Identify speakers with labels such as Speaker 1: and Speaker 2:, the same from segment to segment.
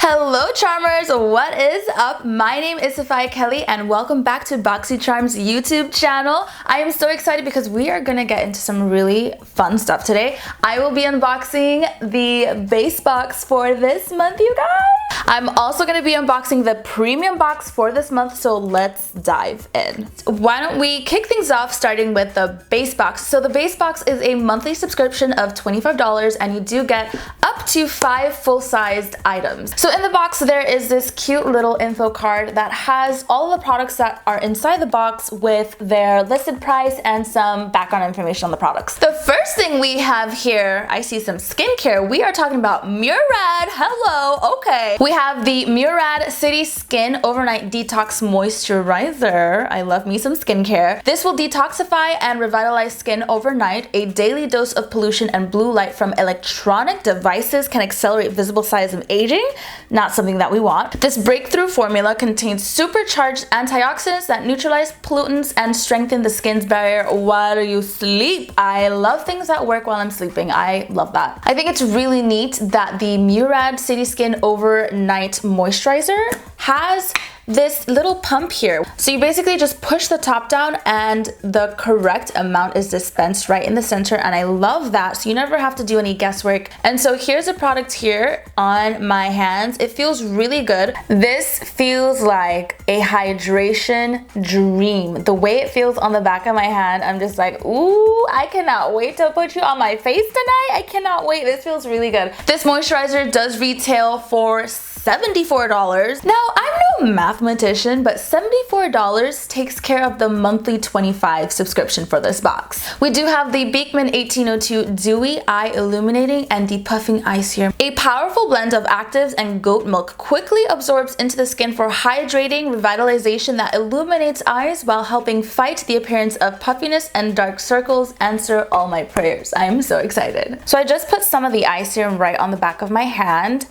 Speaker 1: Hello Charmers, what is up? My name is Sophia Kelly and welcome back to Boxycharm's YouTube channel. I am so excited because we are gonna get into some really fun stuff today. I will be unboxing the base box for this month, you guys. I'm also gonna be unboxing the premium box for this month, so let's dive in. Why don't we kick things off starting with the base box. So the base box is a monthly subscription of $25 and you do get up to 5 full-sized items. So in the box there is this cute little info card that has all the products that are inside the box with their listed price and some background information on the products. The first thing we have here, I see some skincare. We are talking about Murad. Hello, okay. We have the Murad City Skin Overnight Detox Moisturizer. I love me some skincare. This will detoxify and revitalize skin overnight. A daily dose of pollution and blue light from electronic devices can accelerate visible signs of aging. Not something that we want. This breakthrough formula contains supercharged antioxidants that neutralize pollutants and strengthen the skin's barrier while you sleep. I love things that work while I'm sleeping. I love that. I think it's really neat that the Murad City Skin Overnight Moisturizer has this little pump here. So you basically just push the top down and the correct amount is dispensed right in the center, and I love that, so you never have to do any guesswork. And so here's a product here on my hands. It feels really good. This feels like a hydration dream. The way it feels on the back of my hand, I'm just like, ooh, I cannot wait to put you on my face tonight. I cannot wait. This feels really good. This moisturizer does retail for $74. Now, I'm no mathematician, but $74 takes care of the monthly $25 subscription for this box. We do have the Beekman 1802 Dewy Eye Illuminating and Depuffing Eye Serum. A powerful blend of actives and goat milk quickly absorbs into the skin for hydrating revitalization that illuminates eyes while helping fight the appearance of puffiness and dark circles. Answer all my prayers. I'm so excited. So I just put some of the eye serum right on the back of my hand.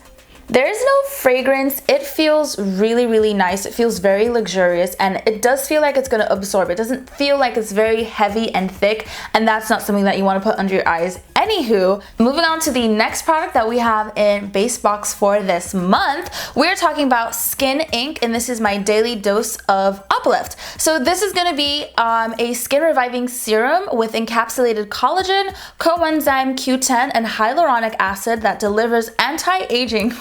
Speaker 1: There is no fragrance. It feels really, really nice. It feels very luxurious and it does feel like it's gonna absorb. It doesn't feel like it's very heavy and thick, and that's not something that you want to put under your eyes. Anywho, moving on to the next product that we have in base box for this month, we're talking about Skin Ink, and this is my daily dose of uplift. So this is gonna be a skin reviving serum with encapsulated collagen, coenzyme Q10, and hyaluronic acid that delivers anti-aging.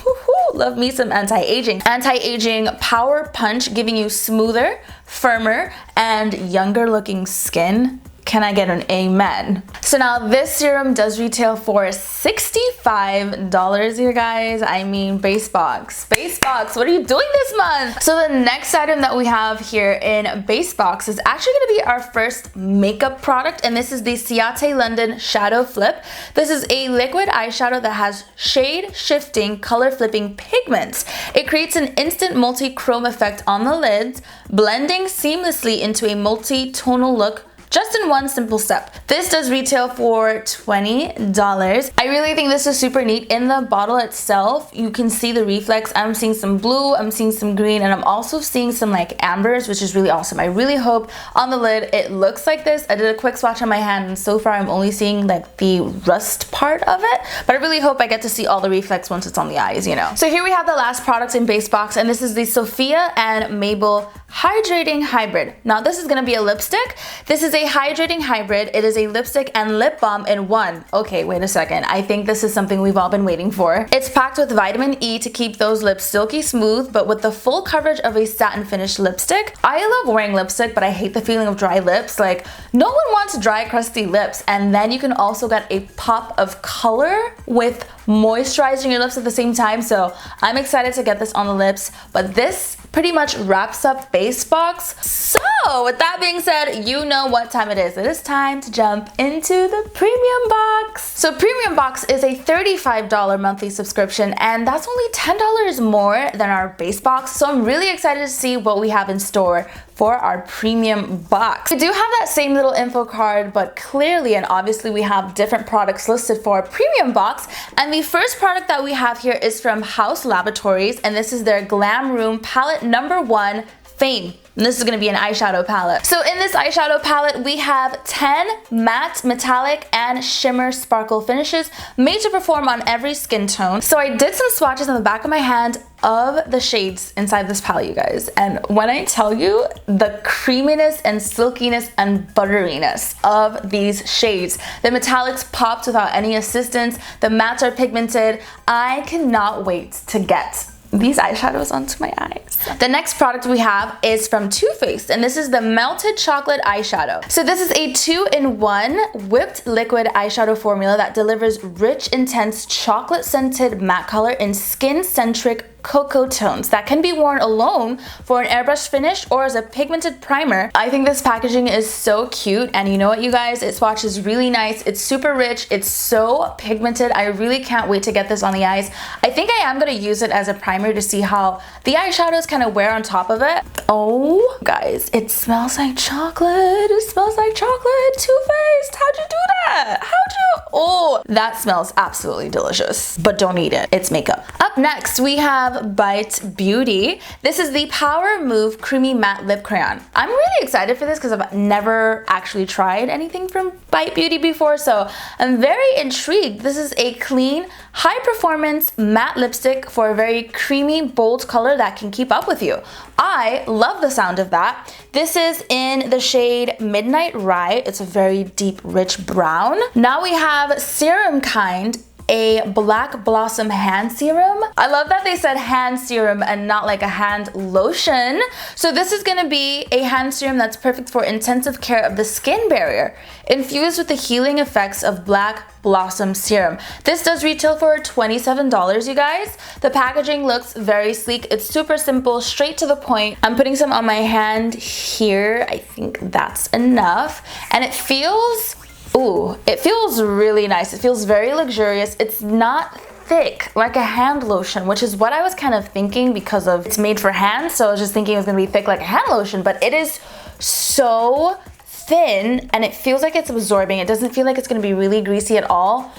Speaker 1: Love me some anti-aging power punch, giving you smoother, firmer, and younger looking skin. Can I get an amen? So now this serum does retail for $65, you guys. I mean, base box, what are you doing this month? So the next item that we have here in base box is actually gonna be our first makeup product, and this is the Ciate London Shadow Flip. This is a liquid eyeshadow that has shade shifting, color flipping pigments. It creates an instant multi-chrome effect on the lids, blending seamlessly into a multi-tonal look just in one simple step. This does retail for $20. I really think this is super neat. In the bottle itself, you can see the reflex. I'm seeing some blue, I'm seeing some green, and I'm also seeing some like ambers, which is really awesome. I really hope on the lid it looks like this. I did a quick swatch on my hand, and so far I'm only seeing like the rust part of it, but I really hope I get to see all the reflex once it's on the eyes, you know. So here we have the last product in base box, and this is the Sophia and Mabel Hydrating Hybrid. Now this is gonna be a lipstick. This is a hydrating hybrid. It is a lipstick and lip balm in one. Okay, wait a second. I think this is something we've all been waiting for. It's packed with vitamin E to keep those lips silky smooth, but with the full coverage of a satin finish lipstick. I love wearing lipstick, but I hate the feeling of dry lips. Like, no one wants dry, crusty lips. And then you can also get a pop of color with moisturizing your lips at the same time. So I'm excited to get this on the lips, but this pretty much wraps up base box. So with that being said, you know what time it is. It is time to jump into the premium box. So premium box is a $35 monthly subscription, and that's only $10 more than our base box. So I'm really excited to see what we have in store for our premium box. We do have that same little info card, but clearly and obviously we have different products listed for our premium box. And the first product that we have here is from House Laboratories, and this is their Glam Room Palette #1 Fame. And this is going to be an eyeshadow palette. So in this eyeshadow palette, we have 10 matte, metallic, and shimmer sparkle finishes made to perform on every skin tone. So I did some swatches on the back of my hand. of the shades inside this palette, you guys. And when I tell you the creaminess and silkiness and butteriness of these shades, the metallics popped without any assistance, the mattes are pigmented. I cannot wait to get these eyeshadows onto my eyes. The next product we have is from Too Faced, and this is the Melted Chocolate Eyeshadow. So this is a 2-in-1 whipped liquid eyeshadow formula that delivers rich, intense, chocolate-scented matte color in skin-centric cocoa tones that can be worn alone for an airbrush finish or as a pigmented primer. I think this packaging is so cute, and you know what, you guys? It swatches really nice. It's super rich. It's so pigmented. I really can't wait to get this on the eyes. I think I am going to use it as a primer to see how the eyeshadows kind of wear on top of it. Oh, guys, it smells like chocolate. It smells like chocolate. Too Faced. How'd you do that? How'd you? Oh, that smells absolutely delicious, but don't eat it. It's makeup. Up next, we have Bite Beauty. This is the Power Move Creamy Matte Lip Crayon. I'm really excited for this because I've never actually tried anything from Bite Beauty before, so I'm very intrigued. This is a clean, high performance matte lipstick for a very creamy, bold color that can keep up with you. I love the sound of that. This is in the shade Midnight Rye. It's a very deep, rich brown. Now we have Serum Kind, a Black Blossom hand serum. I love that they said hand serum and not like a hand lotion. So this is gonna be a hand serum that's perfect for intensive care of the skin barrier, infused with the healing effects of Black Blossom serum. This does retail for $27, you guys. The packaging looks very sleek. It's super simple, straight to the point. I'm putting some on my hand here. I think that's enough. And it feels, ooh, it feels really nice. It feels very luxurious. It's not thick like a hand lotion, which is what I was kind of thinking because of it's made for hands. So I was just thinking it was gonna be thick like a hand lotion, but it is so thin and it feels like it's absorbing. It doesn't feel like it's gonna be really greasy at all.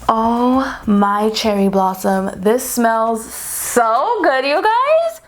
Speaker 1: Oh my cherry blossom. This smells so good, you guys.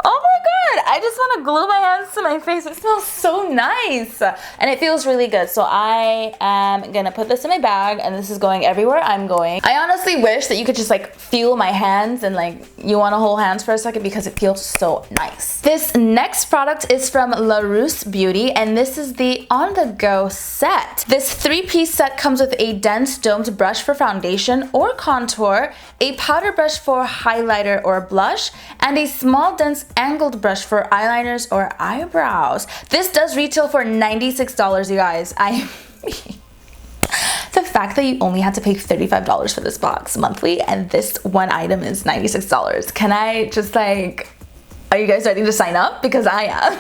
Speaker 1: Oh my god, I just want to glue my hands to my face. It smells so nice and it feels really good. So I am gonna put this in my bag and this is going everywhere I'm going. I honestly wish that you could just like feel my hands and like you want to hold hands for a second because it feels so nice. This next product is from La Rousse Beauty and this is the On The Go set. This 3-piece set comes with a dense domed brush for foundation or contour, a powder brush for highlighter or blush, and a small dense angled brush for eyeliners or eyebrows. This does retail for $96, you guys. The fact that you only had to pay $35 for this box monthly and this one item is $96. Can I just like, are you guys ready to sign up? Because I am.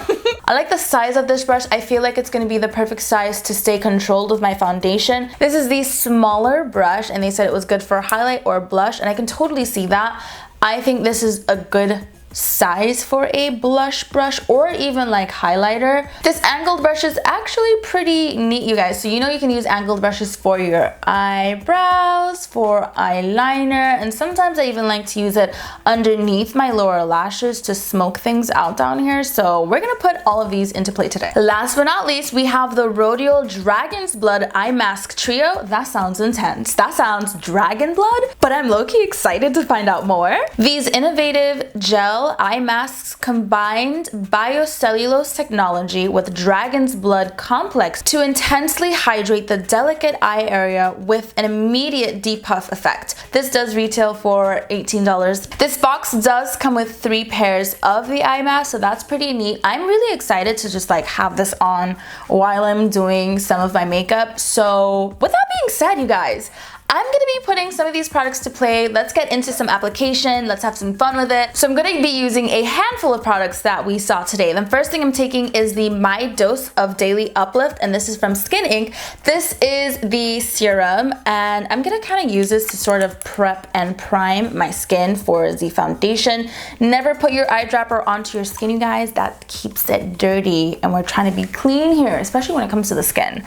Speaker 1: I like the size of this brush. I feel like it's gonna be the perfect size to stay controlled with my foundation. This is the smaller brush and they said it was good for highlight or blush and I can totally see that. I think this is a good size for a blush brush or even like highlighter. This angled brush is actually pretty neat, you guys. So you know you can use angled brushes for your eyebrows, for eyeliner, and sometimes I even like to use it underneath my lower lashes to smoke things out down here. So we're gonna put all of these into play today. Last but not least, we have the Rodial Dragon's Blood Eye Mask Trio. That sounds intense. That sounds dragon blood, but I'm low-key excited to find out more. These innovative gel eye masks combined biocellulose technology with dragon's blood complex to intensely hydrate the delicate eye area with an immediate depuff effect. This does retail for $18. This box does come with 3 pairs of the eye mask, so that's pretty neat. I'm really excited to just like have this on while I'm doing some of my makeup. So with that being said, you guys, I'm gonna be putting some of these products to play. Let's get into some application. Let's have some fun with it. So I'm gonna be using a handful of products that we saw today. The first thing I'm taking is the My Dose of Daily Uplift, and this is from Skin Inc. This is the serum, and I'm gonna kind of use this to sort of prep and prime my skin for the foundation. Never put your eyedropper onto your skin, you guys. That keeps it dirty, and we're trying to be clean here, especially when it comes to the skin.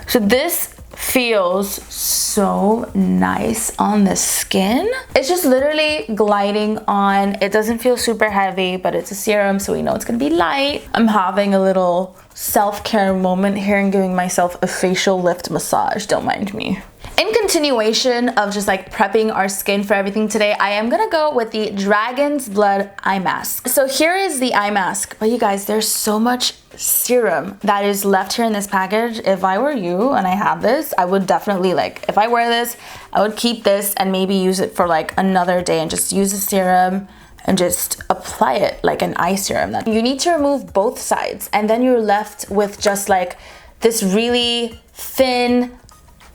Speaker 1: So this feels so nice on the skin. It's just literally gliding on. It doesn't feel super heavy, but it's a serum, so we know it's gonna be light. I'm having a little self-care moment here and giving myself a facial lift massage. Don't mind me. In continuation of just like prepping our skin for everything today, I am gonna go with the Dragon's Blood eye mask. So here is the eye mask, but you guys, there's so much serum that is left here in this package. If I were you and I had this, I would definitely, like, if I wear this, I would keep this and maybe use it for like another day and just use the serum and just apply it like an eye serum. You need to remove both sides, and then you're left with just like this really thin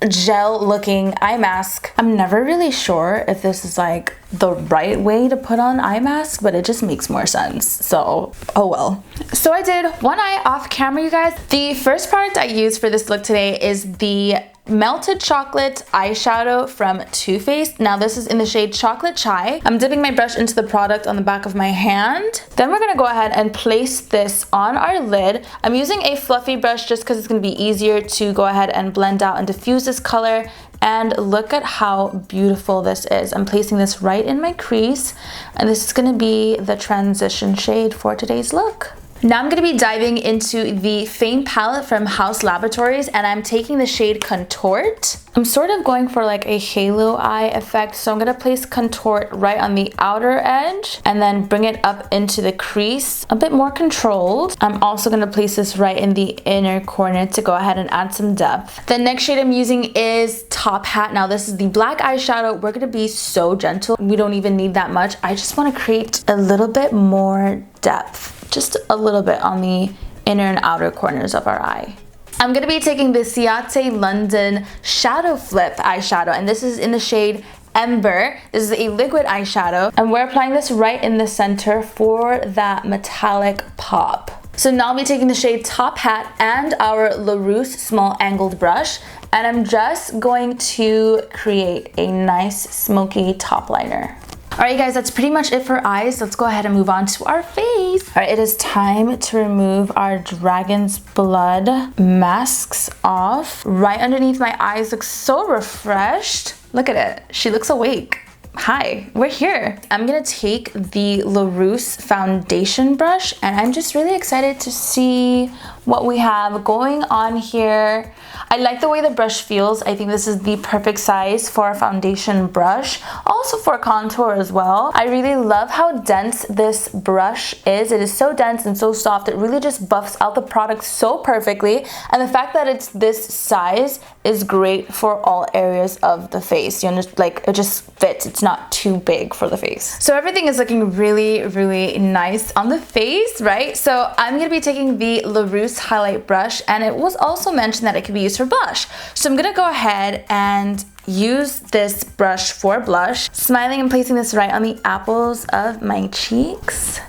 Speaker 1: gel looking eye mask. I'm never really sure if this is like the right way to put on eye mask, but it just makes more sense. So, oh well. So I did one eye off camera, you guys. The first product I used for this look today is the Melted Chocolate eyeshadow from Too Faced. Now this is in the shade Chocolate Chai. I'm dipping my brush into the product on the back of my hand. Then we're gonna go ahead and place this on our lid. I'm using a fluffy brush just because it's gonna be easier to go ahead and blend out and diffuse this color. And look at how beautiful this is. I'm placing this right in my crease, and this is gonna be the transition shade for today's look. Now I'm going to be diving into the Fame palette from House Laboratories, and I'm taking the shade Contort. I'm sort of going for like a halo eye effect, so I'm going to place Contort right on the outer edge and then bring it up into the crease, a bit more controlled. I'm also going to place this right in the inner corner to go ahead and add some depth. The next shade I'm using is Top Hat. Now this is the black eyeshadow. We're going to be so gentle. We don't even need that much. I just want to create a little bit more depth, just a little bit on the inner and outer corners of our eye. I'm going to be taking the Ciate London Shadow Flip eyeshadow, and this is in the shade Ember. This is a liquid eyeshadow, and we're applying this right in the center for that metallic pop. So now I'll be taking the shade Top Hat and our LaRousse small angled brush, and I'm just going to create a nice smoky top liner. Alright guys, that's pretty much it for eyes. Let's go ahead and move on to our face. Alright, it is time to remove our Dragon's Blood masks off. Right underneath my eyes looks so refreshed. Look at it. She looks awake. Hi, we're here. I'm gonna take the LaRousse foundation brush, and I'm just really excited to see what we have going on here. I like the way the brush feels. I think this is the perfect size for a foundation brush, also for contour as well. I really love how dense this brush is. It is so dense and so soft. It really just buffs out the product so perfectly, and the fact that it's this size is great for all areas of the face. You know, like it just fits. It's not too big for the face. So everything is looking really, really nice on the face, right? So I'm gonna be taking the LaRousse highlight brush, and it was also mentioned that it could be used for blush. So I'm gonna go ahead and use this brush for blush, smiling and placing this right on the apples of my cheeks.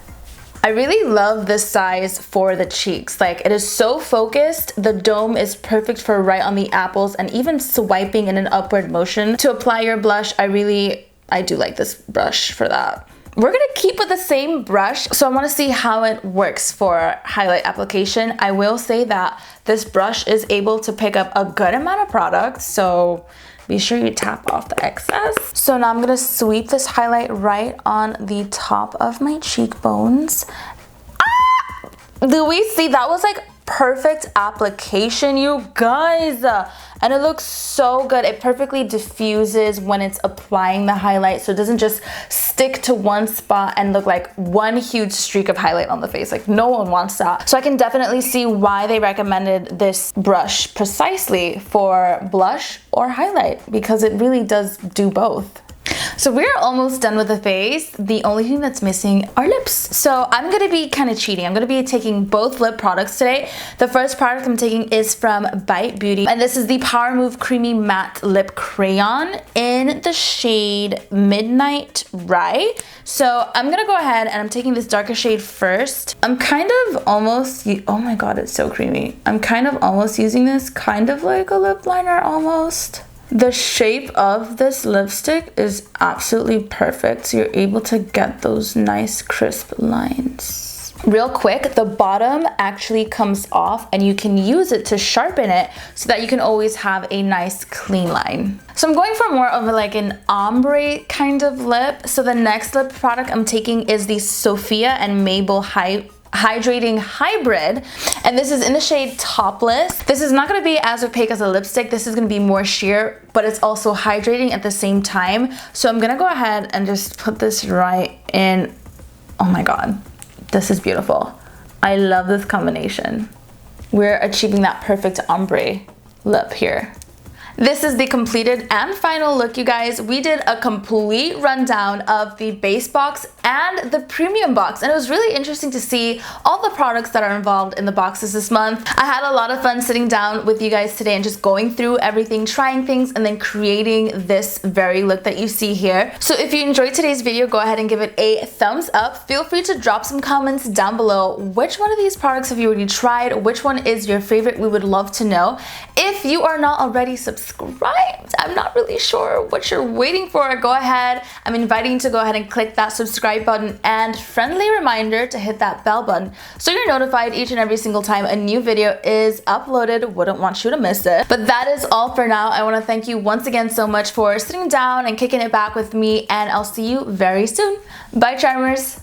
Speaker 1: I really love this size for the cheeks. Like, it is so focused. The dome is perfect for right on the apples, and even swiping in an upward motion to apply your blush. I do like this brush for that. We're gonna keep with the same brush, so I wanna see how it works for highlight application. I will say that this brush is able to pick up a good amount of product, so be sure you tap off the excess. So now I'm gonna sweep this highlight right on the top of my cheekbones. Ah! Do we see? That was like perfect application, you guys. And it looks so good. It perfectly diffuses when it's applying the highlight, so it doesn't just stick to one spot and look like one huge streak of highlight on the face. Like, no one wants that. So I can definitely see why they recommended this brush precisely for blush or highlight, because it really does do both. So we're almost done with the face. The only thing that's missing are lips. So I'm gonna be kind of cheating. I'm gonna be taking both lip products today. The first product I'm taking is from Bite Beauty, and this is the Power Move Creamy Matte Lip Crayon in the shade Midnight Rye. So I'm gonna go ahead and I'm taking this darker shade first. I'm kind of almost, oh my god, it's so creamy. I'm kind of almost using this kind of like a lip liner almost. The shape of this lipstick is absolutely perfect, so you're able to get those nice crisp lines. Real quick, the bottom actually comes off, and you can use it to sharpen it so that you can always have a nice clean line. So I'm going for more of like an ombre kind of lip. So the next lip product I'm taking is the Sophia and Mabel hydrating hybrid, and this is in the shade Topless. This is not going to be as opaque as a lipstick. This is going to be more sheer, but it's also hydrating at the same time. So I'm going to go ahead and just put this right in. Oh my god, this is beautiful. I love this combination. We're achieving that perfect ombre lip here. This is the completed and final look, you guys. We did a complete rundown of the base box and the premium box, and it was really interesting to see all the products that are involved in the boxes this month. I had a lot of fun sitting down with you guys today and just going through everything, trying things, and then creating this very look that you see here. So if you enjoyed today's video, go ahead and give it a thumbs up. Feel free to drop some comments down below. Which one of these products have you already tried? Which one is your favorite? We would love to know. If you are not already subscribed, I'm not really sure what you're waiting for. Go ahead. I'm inviting you to go ahead and click that subscribe button and friendly reminder to hit that bell button so you're notified each and every single time a new video is uploaded. Wouldn't want you to miss it. But that is all for now. I want to thank you once again so much for sitting down and kicking it back with me, and I'll see you very soon. Bye, Charmers.